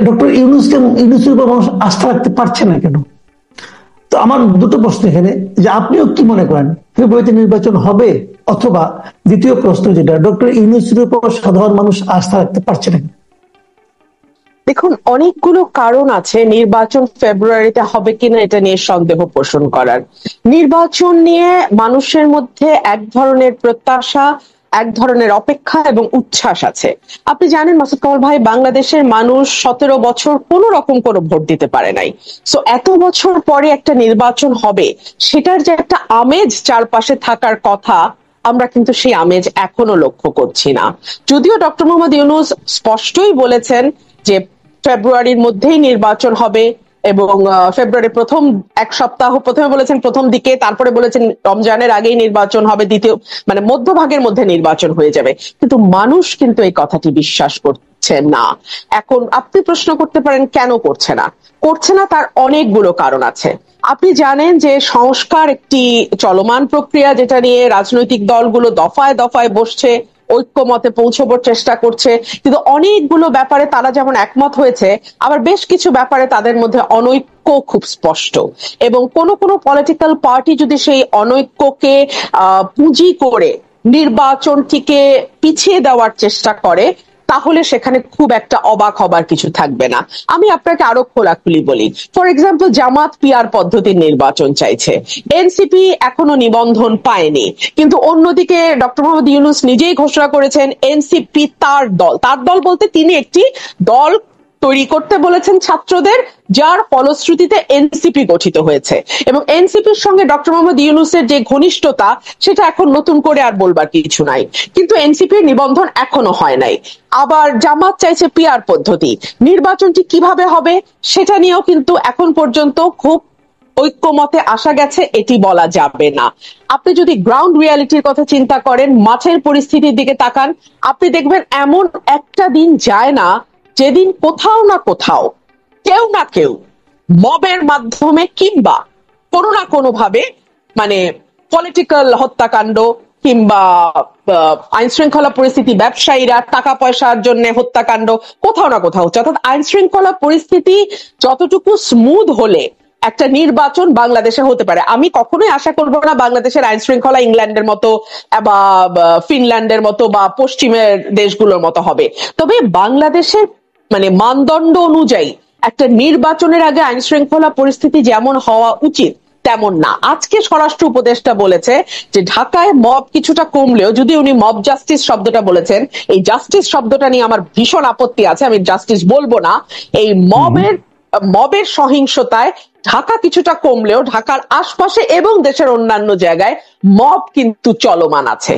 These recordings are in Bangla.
ডক্টর ইউনূসের উপর মানুষ আস্থা রাখতে পারছে না কেন? তো আমার দুটো প্রশ্ন এখানে, যে আপনিও কি মনে করেন ফেব্রুয়ারিতে নির্বাচন হবে, অথবা দ্বিতীয় প্রশ্ন যেটা, ডক্টর ইউনূসের উপর সাধারণ মানুষ আস্থা রাখতে পারছে না? দেখুন, অনেকগুলো কারণ আছে নির্বাচন ফেব্রুয়ারিতে হবে কিনা এটা নিয়ে সন্দেহ পোষণ করার। নির্বাচন নিয়ে মানুষের মধ্যে এক ধরনের প্রত্যাশা, এক ধরনের অপেক্ষা এবং উচ্ছ্বাস আছে। আপনি জানেন মাসুদ কামাল ভাই, বাংলাদেশের মানুষ 17 বছর কোন রকম কোনো ভোট দিতে পারে নাই। সো এত বছর পরে একটা নির্বাচন হবে, সেটার যে একটা আমেজ চারপাশে থাকার কথা, আমরা কিন্তু সেই আমেজ এখনো লক্ষ্য করছি না। যদিও ডক্টর মোহাম্মদ ইউনূস স্পষ্টই বলেছেন যে ফেব্রুয়ারির মধ্যেই নির্বাচন হবে, এবং ফেব্রুয়ারি প্রথম এক সপ্তাহ, প্রথমে বলেছেন প্রথম দিকে, তারপরে বলেছেন রমজানের আগেই নির্বাচন হবে, দ্বিতীয় মানে মধ্যভাগের মধ্যে নির্বাচন হয়ে যাবে। কিন্তু মানুষ কিন্তু এই কথাটি বিশ্বাস করছে না। এখন আপনি প্রশ্ন করতে পারেন কেন করছে না? করছে না তার অনেকগুলো কারণ আছে। আপনি জানেন যে সংস্কার একটি চলমান প্রক্রিয়া, যেটা নিয়ে রাজনৈতিক দলগুলো দফায় দফায় বসছে, ঐক্যমতে পৌঁছবার চেষ্টা করছে, কিন্তু অনেকগুলো ব্যাপারে তারা যেমন একমত হয়েছে, আবার বেশ কিছু ব্যাপারে তাদের মধ্যে অনৈক্য খুব স্পষ্ট। এবং কোন কোন পলিটিক্যাল পার্টি যদি সেই অনৈক্যকে পুঁজি করে নির্বাচনটিকে পিছিয়ে দেওয়ার চেষ্টা করে, তাহলে সেখানে খুব একটা অবাক হবার কিছু থাকবে না। আমি আপনাকে আরো খোলাখুলি বলি। ফর এক্সাম্পল, জামাত পিআর পদ্ধতির নির্বাচন চাইছে, এনসিপি এখনো নিবন্ধন পায়নি, কিন্তু অন্যদিকে ডক্টর মোহাম্মদ ইউনূস নিজেই ঘোষণা করেছেন এনসিপি তার দল বলতে তিনি একটি দল তৈরি করতে বলেছেন ছাত্রদের, যার ফলশ্রুতিতে এনসিপি গঠিত হয়েছে। এবং এনসিপির সঙ্গে ডক্টর মোহাম্মদ ইউনূসের যে ঘনিষ্ঠতা, সেটা এখন নতুন করে আর বলবার কিছু নাই, কিন্তু এনসিপির নিবন্ধন এখনো হয় নাই। আবার জামাত চাইছে পিআর পদ্ধতি। নির্বাচনটি কিভাবে হবে সেটা নিয়েও কিন্তু এখন পর্যন্ত খুব ঐক্যমতে আসা গেছে এটি বলা যাবে না। আপনি যদি গ্রাউন্ড রিয়ালিটির কথা চিন্তা করেন, মাঠের পরিস্থিতির দিকে তাকান, আপনি দেখবেন এমন একটা দিন যায় না যেদিন কোথাও না কোথাও কেউ না কেউ মবের মাধ্যমে কিংবা কোনো না কোনো ভাবে, মানে পলিটিক্যাল হত্যাকাণ্ড কিংবা আইন শৃঙ্খলা পরিস্থিতি, ব্যবসায়ীরা টাকা পয়সার জন্য হত্যাকাণ্ড কোথাও না কোথাও হচ্ছে। অর্থাৎ আইন শৃঙ্খলা পরিস্থিতি যতটুকু স্মুথ হলে একটা নির্বাচন বাংলাদেশে হতে পারে। আমি কখনোই আশা করব না বাংলাদেশের আইন শৃঙ্খলা ইংল্যান্ডের মতো বা ফিনল্যান্ডের মতো বা পশ্চিমের দেশগুলোর মতো হবে, তবে বাংলাদেশের মানে মানদণ্ড অনুযায়ী একটা নির্বাচনের আগে আইন শৃঙ্খলা পরিস্থিতি যেমন হওয়া উচিত তেমন না। আজকে স্বরাষ্ট্র উপদেষ্টা বলেছে যে ঢাকায় মব কিছুটা কমলেও, যদি উনি মব জাস্টিস শব্দটা বলেছেন, এই জাস্টিস শব্দটা নিয়ে আমার ভীষণ আপত্তি আছে, আমি জাস্টিস বলবো না। এই মবের সহিংসতায় ঢাকা কিছুটা কমলেও ঢাকার আশপাশে এবং দেশের অন্যান্য জায়গায় মব কিন্তু চলমান আছে।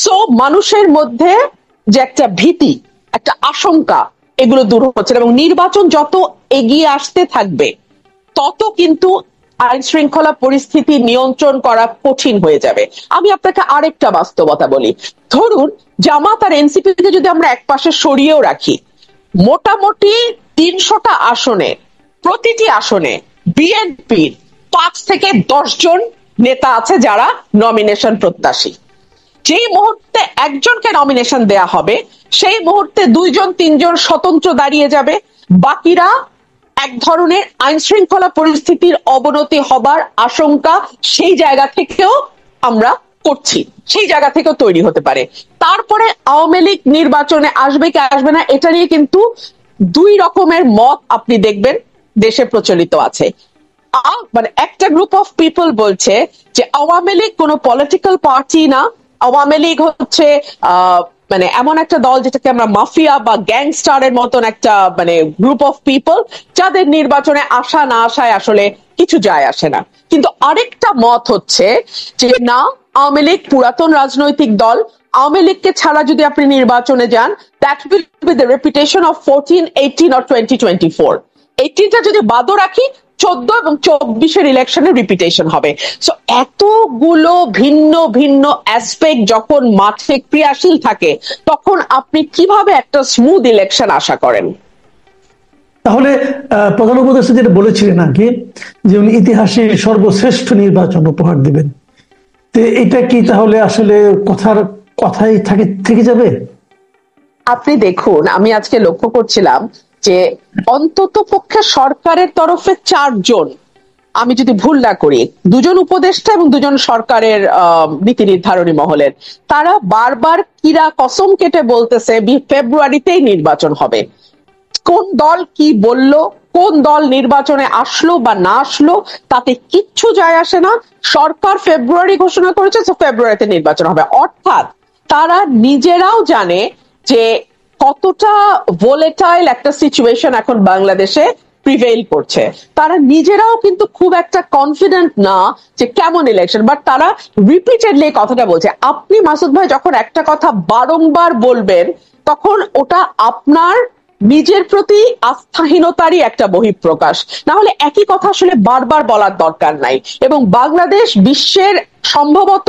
সো মানুষের মধ্যে যে একটা ভীতি, একটা আশঙ্কা, এগুলো দূর হচ্ছে না। এবং নির্বাচন যত এগিয়ে আসতে থাকবে, তত কিন্তু আইন শৃঙ্খলা পরিস্থিতি নিয়ন্ত্রণ করা কঠিন হয়ে যাবে। আমি আপনাকে আরেকটা বাস্তবতা বলি। ধরুন, জামাত আর এনসিপিকে যদি আমরা এক পাশে সরিয়েও রাখি, মোটামুটি 300টা আসনে, প্রতিটি আসনে বিএনপির 5 থেকে 10 জন নেতা আছে যারা নমিনেশন প্রত্যাশী। যেই মুহূর্তে একজনকে নমিনেশন দেয়া হবে, সেই মুহূর্তে 2 জন 3 জন স্বতন্ত্র দাঁড়িয়ে যাবে। বাকিরা এক ধরনের আইন শৃঙ্খলা পরিস্থিতির অবনতি হবার আশঙ্কা সেই জায়গা থেকেও আমরা করছি, সেই জায়গা থেকেও তৈরি হতে পারে। তারপরে আওয়ামী লীগ নির্বাচনে আসবে কি আসবে না, এটা নিয়ে কিন্তু 2 রকমের মত আপনি দেখবেন দেশে প্রচলিত আছে। মানে একটা গ্রুপ অফ পিপল বলছে যে আওয়ামী লীগ কোনো পলিটিক্যাল পার্টি না, আওয়ামী লীগ হচ্ছে মানে এমন একটা দল যেটাকে আমরা মাফিয়া বা গ্যাংস্টারের মতন একটা মানে গ্রুপ অফ পিপল, যাদের নির্বাচনে আসা না আসায় আসলে কিছু যায় আসে না। কিন্তু আরেকটা মত হচ্ছে যে না, আওয়ামী লীগ পুরাতন রাজনৈতিক দল, আওয়ামী লীগকে ছাড়া যদি আপনি নির্বাচনে যান, that will be the reputation of 14, 18 or 2024। 18টা যদি বাদও রাখি, 14 এবং 24-এর ইলেকশনের রিপিটেশন হবে। সো এতগুলো ভিন্ন ভিন্ন অ্যাসপেক্ট যখন মাঠে ক্রিয়াশীল থাকে, তখন আপনি কিভাবে একটা স্মুথ ইলেকশন আশা করেন? তাহলে প্রধান উপদেষ্টা যেটা বলেছিলেন আগে, যে উনি ইতিহাসে সর্বশ্রেষ্ঠ নির্বাচন উপহার দিবেন, তো এটা কি তাহলে আসলে কথাই থেকে যাবে? আপনি দেখুন, আমি আজকে লক্ষ্য করছিলাম যে অন্তত পক্ষে সরকারের তরফে 4 জন, আমি যদি ভুল না করি 2 জন উপদেষ্টা এবং 2 জন সরকারের নীতি নির্ধারণী মহলের, তারা বারবার কিরা কসম কেটে বলতেছে ফেব্রুয়ারিতেই নির্বাচন হবে। কোন দল কি বলল, কোন দল নির্বাচনে আসলো বা না আসলো তাতে কিচ্ছু যায় আসে না। সরকার ফেব্রুয়ারি ঘোষণা করেছে, তো ফেব্রুয়ারিতে নির্বাচন হবে। অর্থাৎ তারা নিজেরাও জানে যে কতটা ভোলেটাইল একটা সিচুয়েশন এখন বাংলাদেশে প্রিভেইল করছে। তারা নিজেরাও কিন্তু খুব একটা কনফিডেন্ট না যে কেমন ইলেকশন, বাট তারা রিপিটেডলি কথাটা বলছে। আপনি মাসুদ ভাই যখন একটা কথা বারংবার বলবেন তখন ওটা আপনার নিজের প্রতি আস্থাহীনতারই একটা বহিঃপ্রকাশ। না হলে একই কথা আসলে বারবার বলার দরকার নাই। এবং বাংলাদেশ বিশ্বের সম্ভবত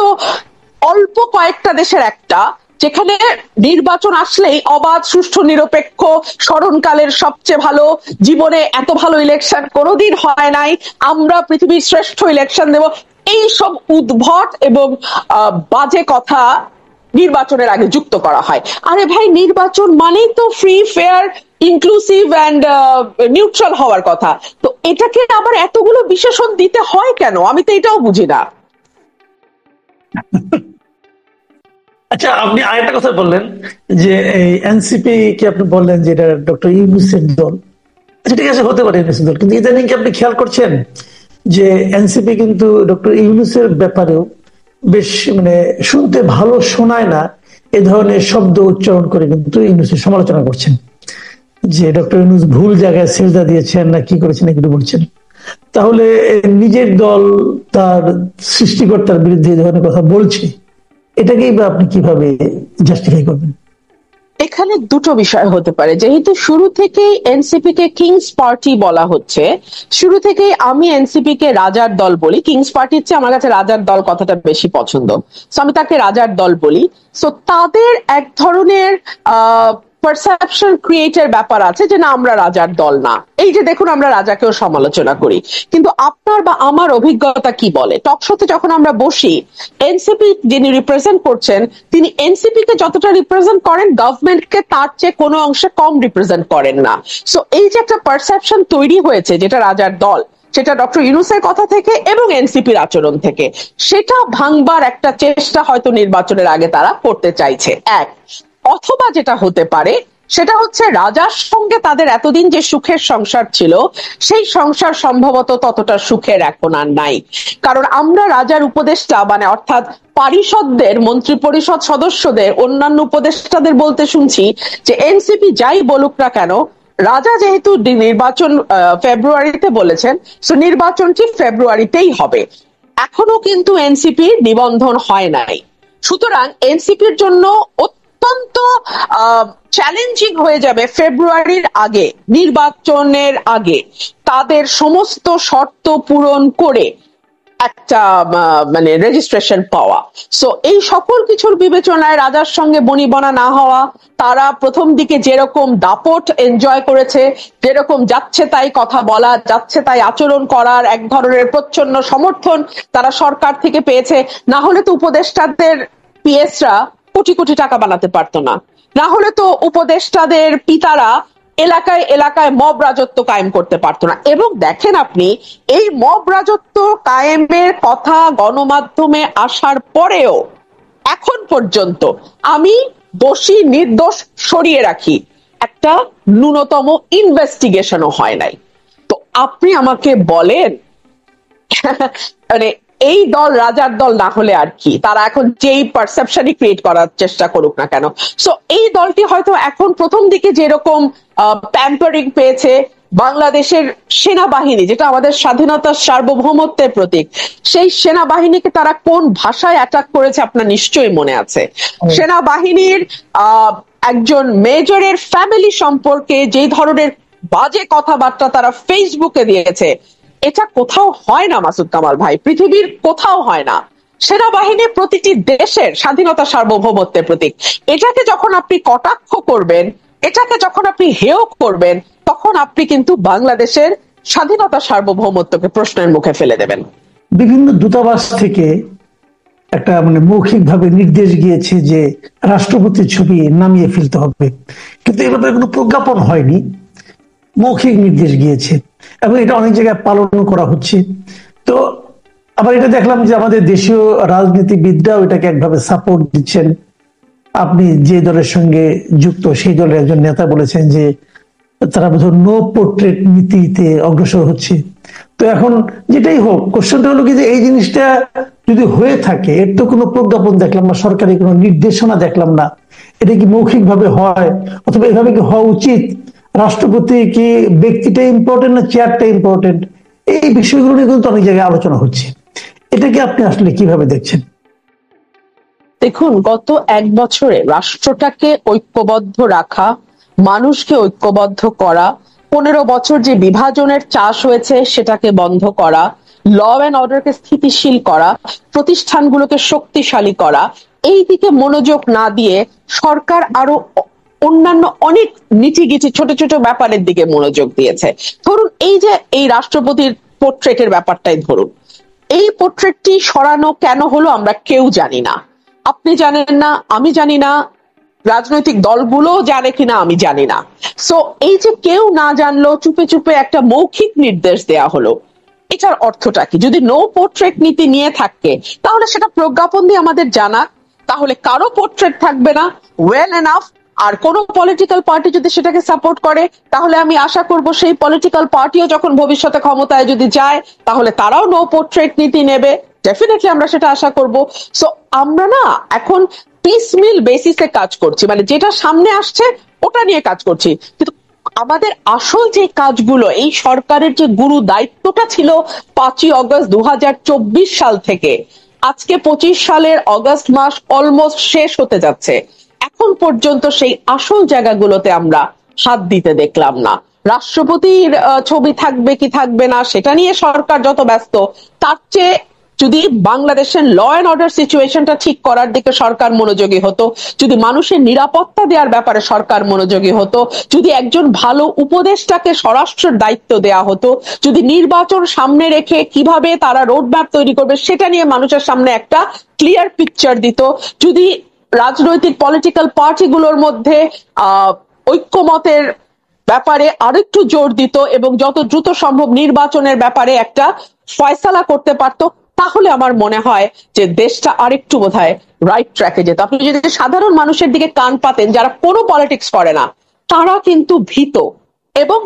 অল্প কয়েকটা দেশের একটা যেখানে নির্বাচন আসলেই অবাধ, সুষ্ঠু, নিরপেক্ষ, স্মরণকালের সবচেয়ে ভালো, জীবনে এত ভালো ইলেকশন কোনোদিন হয় নাই, আমরা পৃথিবীর শ্রেষ্ঠ ইলেকশন দেব, এই সব উদ্ভট এবং বাজে কথা নির্বাচনের আগে যুক্ত করা হয়। আরে ভাই, নির্বাচন মানেই তো free, fair, inclusive and neutral হওয়ার কথা। তো এটাকে আবার এতগুলো বিশেষণ দিতে হয় কেন? আমি তো এটাও বুঝি না। আচ্ছা, আপনি আরেকটা কথা বললেন যে এই এনসিপি কে আপনি বললেন যে এটা ডক্টর ইউনূসের দল। আচ্ছা, ঠিক আছে, হতে পারে ইউনূসের দল, কিন্তু ইদানিং কি আপনি খেয়াল করছেন যে এনসিপি কিন্তু ডক্টর ইউনূসের ব্যাপারেও বেশ শুনতে ভালো শোনায় না এ ধরনের শব্দ উচ্চারণ করে কিন্তু ইউনূসের সমালোচনা করছেন যে ডক্টর ইউনূস ভুল জায়গায় সেজদা দিয়েছেন না কি করেছেন এগুলো বলছেন। তাহলে নিজের দল তার সৃষ্টিকর্তার বিরুদ্ধে এই ধরনের কথা বলছে, এটাকেই বা আপনি কিভাবে জাস্টিফাই করবেন? এখানে দুটো বিষয় হতে পারে। যেহেতু শুরু থেকেই এনসিপি কে কিংস পার্টি বলা হচ্ছে, শুরু থেকেই আমি এনসিপি কে রাজার দল বলি। কিংস পার্টির চেয়ে আমার কাছে রাজার দল কথাটা বেশি পছন্দ, সো আমি তাকে রাজার দল বলি। সো তাদের এক ধরনের পারসেপশন ক্রিয়েটের ব্যাপার আছে যে না, আমরা রাজার দল না। এই যে দেখুন, আমরা রাজাকেও সমালোচনা করি, কিন্তু আপনার বা আমার অভিজ্ঞতা কি বলে? টকশোতে যখন আমরা বসি, এনসিপি যিনি রিপ্রেজেন্ট করছেন তিনি এনসিপি কে যতটা রিপ্রেজেন্ট করেন গভর্নমেন্টকে তার চেয়ে কোনো অংশে কম রিপ্রেজেন্ট করেন না। সো এই যে একটা পারসেপশন তৈরি হয়েছে যেটা রাজার দল, সেটা ডক্টর ইউনূসের কথা থেকে এবং এনসিপির আচরণ থেকে, সেটা ভাঙবার একটা চেষ্টা হয়তো নির্বাচনের আগে তারা করতে চাইছে। এক, অথবা যেটা হতে পারে সেটা হচ্ছে রাজার সঙ্গে তাদের এতদিন যে সুখের সংসার ছিল, সেই সংসার সম্ভবত ততটা সুখের এখন আর নাই। কারণ আমরা রাজার উপদেষ্টা অর্থাৎ পারিষদদের, মন্ত্রী পরিষদ সদস্যদের, অন্যান্য উপদেষ্টাদের বলতে শুনছি যে এনসিপি যাই বলুক না কেন, রাজা যেহেতু নির্বাচন ফেব্রুয়ারিতে বলেছেন, সো নির্বাচনটি ফেব্রুয়ারিতেই হবে। এখনো কিন্তু এনসিপির নিবন্ধন হয় নাই। সুতরাং এনসিপির জন্য অত্যন্ত চ্যালেঞ্জিং হয়ে যাবে ফেব্রুয়ারির আগে, নির্বাচনের আগে তাদের সমস্ত শর্ত পূরণ করে একটা রেজিস্ট্রেশন পাওয়া। সো এই সকল কিছুর বিবেচনায় রাজার সঙ্গে বনিবনা না হওয়া, তারা প্রথম দিকে যেরকম দাপট এনজয় করেছে, যেরকম যাচ্ছে তাই কথা বলা, যাচ্ছে তাই আচরণ করার এক ধরনের প্রচ্ছন্ন সমর্থন তারা সরকার থেকে পেয়েছে। না হলে তো উপদেষ্টাদের পিএসরা কোটি কোটি টাকা বানাতে পারতো না, না হলে তো উপদেষ্টাদের পিতারা এলাকায় এলাকায় মব রাজত্ব কায়েম করতে পারতো না। এবং দেখেন আপনি, এই মব রাজত্ব কায়েমের কথা গণমাধ্যমে আসার পরেও এখন পর্যন্ত আমি দোষী নির্দোষ সরিয়ে রাখি, একটা ন্যূনতম ইনভেস্টিগেশনও হয় নাই। তো আপনি আমাকে বলেন এই দল রাজার দল না হলে আর কি? তারা এখন যেই পারসেপশনই ক্রিয়েট করার চেষ্টা করুক না কেন, সো এই দলটি হয়তো এখন প্রথম দিকে যেরকম প্যাম্পারিং পেয়েছে, বাংলাদেশের সেনাবাহিনী যেটা আমাদের স্বাধীনতার সার্বভৌমত্বের প্রতীক, সেই সেনাবাহিনীকে তারা কোন ভাষায় অ্যাটাক করেছে আপনার নিশ্চয়ই মনে আছে। সেনাবাহিনীর একজন মেজরের ফ্যামিলি সম্পর্কে যে ধরনের বাজে কথাবার্তা তারা ফেসবুকে দিয়েছে, এটা কোথাও হয় না মাসুদ কামাল ভাই, পৃথিবীর কোথাও হয় না। সেনাবাহিনী প্রতিটি দেশের স্বাধীনতা সার্বভৌমত্বের প্রতীক। এটাকে যখন আপনি কটাক্ষ করবেন, এটাকে যখন আপনি হেয় করবেন, তখন আপনি কিন্তু বাংলাদেশের স্বাধীনতা সার্বভৌমত্বকে প্রশ্নের মুখে ফেলে দেবেন। বিভিন্ন দূতাবাস থেকে একটা মৌখিকভাবে নির্দেশ গিয়েছে যে রাষ্ট্রপতির ছবি নামিয়ে ফেলতে হবে, কিন্তু এ ব্যাপারে কোনো প্রজ্ঞাপন হয়নি। মৌখিক নির্দেশ গিয়েছে এবং এটা অনেক জায়গায় পালন করা হচ্ছে। তো আবার এটা দেখলাম যে আমাদের দেশীয় রাজনীতিবিদরাও এটাকে একভাবে সাপোর্ট দিচ্ছেন। আপনি যে দলের সঙ্গে যুক্ত সেই দলের একজন নেতা বলেছেন যে তারা বোধহয় নো পোর্ট্রেট নীতিতে অগ্রসর হচ্ছে। তো এখন যেটাই হোক, কোশ্চেনটা হলো কি যে এই জিনিসটা যদি হয়ে থাকে, এর তো কোনো প্রজ্ঞাপন দেখলাম না, সরকারি কোনো নির্দেশনা দেখলাম না। এটা কি মৌখিক ভাবে হয়, অথবা এভাবে কি হওয়া উচিত? রাষ্ট্রপতি কি ব্যক্তিটা ইম্পর্টেন্ট না চেয়ারটা ইম্পর্টেন্ট? এই বিষয়গুলো নিয়ে কিন্তু অনেক জায়গায় আলোচনা হচ্ছে। এটাকে আপনি আসলে কিভাবে দেখছেন? দেখুন, গত 1 বছরে রাষ্ট্রটাকে ঐক্যবদ্ধ রাখা, মানুষকে ঐক্যবদ্ধ করা, 15 বছর যে বিভাজনের চাষ হয়েছে সেটাকে বন্ধ করা, ল অ্যান্ড অর্ডারকে স্থিতিশীল করা, প্রতিষ্ঠানগুলোকে শক্তিশালী করা, এই দিকে মনোযোগ না দিয়ে সরকার আরো অন্যান্য অনেক নিটিগিটি ছোট ছোট ব্যাপারের দিকে মনোযোগ দিয়েছে। ধরুন, এই যে এই রাষ্ট্রপতির পোর্ট্রেটের ব্যাপারটাই ধরুন, এই পোর্ট্রেটটি সরানো কেন হলো আমরা কেউ জানি না। আপনি জানেন না, আমি জানি না, রাজনৈতিক দলগুলো জানে কিনা আমি জানি না। সো এই যে কেউ না জানলো, চুপে চুপে একটা মৌখিক নির্দেশ দেয়া হলো, এটার অর্থটা কি? যদি নো পোর্ট্রেট নীতি নিয়ে থাকে তাহলে সেটা প্রজ্ঞাপন দিয়ে আমাদের জানা, তাহলে কারো পোর্ট্রেট থাকবে না, ওয়েল এনাফ। আর কোন পলিটিক্যাল পার্টি যদি সেটাকে সাপোর্ট করে তাহলে আমি আশা করব সেই পলিটিক্যাল পার্টিও যখন ভবিষ্যতে ক্ষমতায় যদি যায় তাহলে তারাও নো পোর্ট্রেট নীতি নেবে। ডেফিনেটলি আমরা সেটা আশা করব। সো আমরা না এখন পিসমিল বেসিসে কাজ করছি, মানে যেটা সামনে আসছে ওটা নিয়ে কাজ করছি, কিন্তু আমাদের আসল যে কাজগুলো, এই সরকারের যে গুরু দায়িত্বটা ছিল 5ই অগস্ট 2024 সাল থেকে আজকে 25 সালের অগস্ট মাস অলমোস্ট শেষ হতে যাচ্ছে, এখন পর্যন্ত সেই আসল জায়গাগুলোতে আমরা হাত দিতে দেখলাম না। রাষ্ট্রপতির ছবি থাকবে কি থাকবে না সেটা নিয়ে সরকার যত ব্যস্ত, তার চেয়ে যদি বাংলাদেশের ল অ্যান্ড অর্ডার সিচুয়েশনটা ঠিক করার দিকে সরকার মনোযোগী হতো, যদি মানুষের নিরাপত্তা দেওয়ার ব্যাপারে সরকার মনোযোগী হতো, যদি একজন ভালো উপদেষ্টাকে স্বরাষ্ট্রের দায়িত্ব দেয়া হতো, যদি নির্বাচন সামনে রেখে কিভাবে তারা রোডম্যাপ তৈরি করবে সেটা নিয়ে মানুষের সামনে একটা ক্লিয়ার পিকচার দিত, যদি রাজনৈতিক পলিটিক্যাল পার্টিগুলোর মধ্যে ঐক্যমতের ব্যাপারে আরেকটু জোর দিত এবং যত দ্রুত সম্ভব নির্বাচনের ব্যাপারে একটা ফয়সালা করতে পারতো, তাহলে আমার মনে হয় যে দেশটা আরেকটু বোধহয় রাইট ট্র্যাকে যেত। আপনি যদি সাধারণ মানুষের দিকে কান পাতেন যারা কোনো পলিটিক্স করে না, তারা কিন্তু ভীত এবং